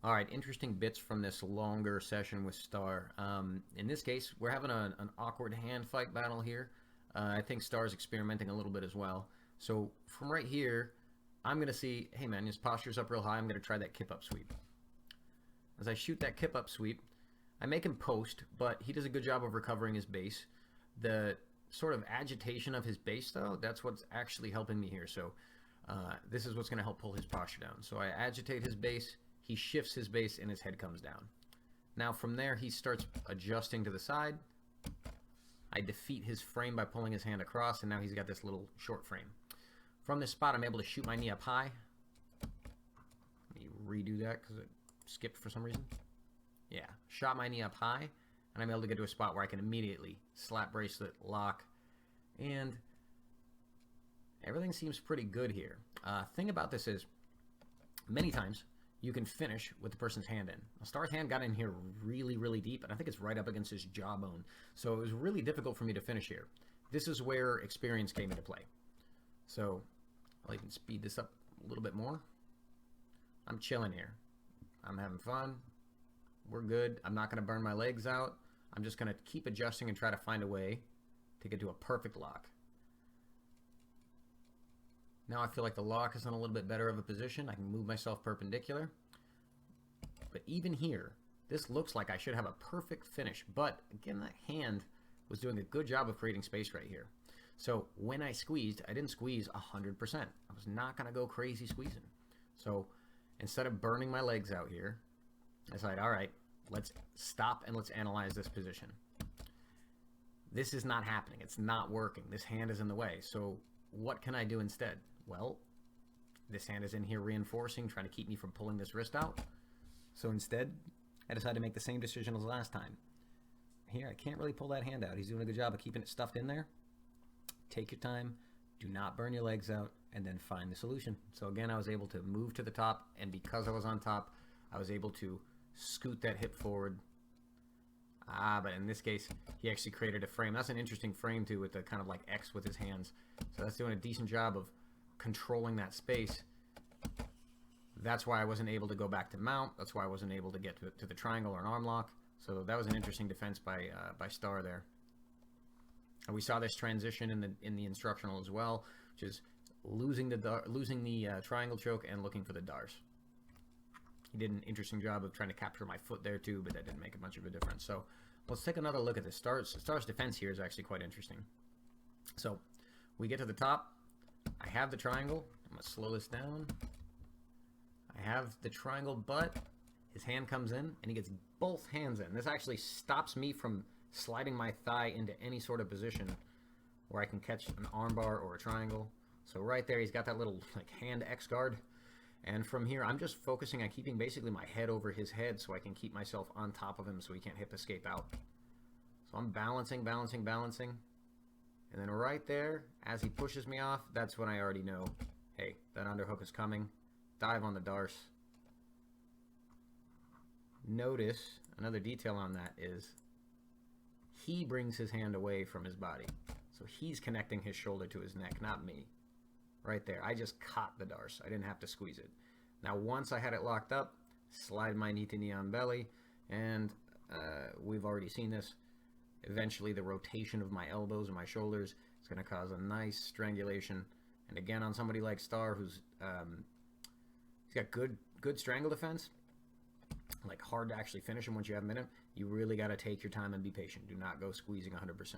All right, interesting bits from this longer session with Star. In this case, we're having an awkward hand fight battle here. I think Star's experimenting a little bit as well. So from right here, I'm going to see, hey man, his posture's up real high. I'm going to try that kip up sweep. As I shoot that kip up sweep, I make him post, but he does a good job of recovering his base. The sort of agitation of his base, though, that's what's actually helping me here. So this is what's going to help pull his posture down. So I agitate his base. He shifts his base and his head comes down. Now from there he starts adjusting to the side. I defeat his frame by pulling his hand across, and now he's got this little short frame. From this spot I'm able to shoot my knee up high. Let me redo that because it skipped for some reason. Yeah, shot my knee up high, and I'm able to get to a spot where I can immediately slap bracelet, lock, and everything seems pretty good here. Thing about this is, many times you can finish with the person's hand in. Now, Star's hand got in here really, really deep, and I think it's right up against his jawbone. So it was really difficult for me to finish here. This is where experience came into play. So I'll even speed this up a little bit more. I'm chilling here. I'm having fun. We're good. I'm not going to burn my legs out. I'm just going to keep adjusting and try to find a way to get to a perfect lock. Now I feel like the lock is in a little bit better of a position. I can move myself perpendicular. But even here, this looks like I should have a perfect finish. But again, that hand was doing a good job of creating space right here. So when I squeezed, I didn't squeeze 100%. I was not going to go crazy squeezing. So instead of burning my legs out here, I decided, all right, let's stop and let's analyze this position. This is not happening. It's not working. This hand is in the way. So what can I do instead? Well, this hand is in here reinforcing, trying to keep me from pulling this wrist out. So instead, I decided to make the same decision as last time. Here, I can't really pull that hand out. He's doing a good job of keeping it stuffed in there. Take your time. Do not burn your legs out, and then find the solution. So again, I was able to move to the top, and because I was on top, I was able to scoot that hip forward. But in this case, he actually created a frame. That's an interesting frame, too, with the kind of like X with his hands. So that's doing a decent job of controlling that space. That's why I wasn't able to go back to mount. That's why I wasn't able to get to the triangle or an arm lock. So that was an interesting defense by Star there. And we saw this transition in the instructional as well, which is losing the triangle choke and looking for the Darce. He did an interesting job of trying to capture my foot there too, but that didn't make much of a difference. So let's take another look at this. Star's defense here is actually quite interesting. So we get to the top. I have the triangle. I'm going to slow this down. I have the triangle, but his hand comes in, and he gets both hands in. This actually stops me from sliding my thigh into any sort of position where I can catch an armbar or a triangle. So right there, he's got that little like hand X guard. And from here, I'm just focusing on keeping basically my head over his head so I can keep myself on top of him so he can't hip escape out. So I'm balancing, balancing, balancing. And then right there, as he pushes me off, that's when I already know, hey, that underhook is coming. Dive on the Darce. Notice, another detail on that is, he brings his hand away from his body. So he's connecting his shoulder to his neck, not me. Right there. I just caught the Darce. I didn't have to squeeze it. Now once I had it locked up, slide my knee to knee on belly, and we've already seen this. Eventually the rotation of my elbows and my shoulders is going to cause a nice strangulation. And again, on somebody like Star, who's he's got good strangle defense, like hard to actually finish him once you have him in him, you really got to take your time and be patient. Do not go squeezing 100%.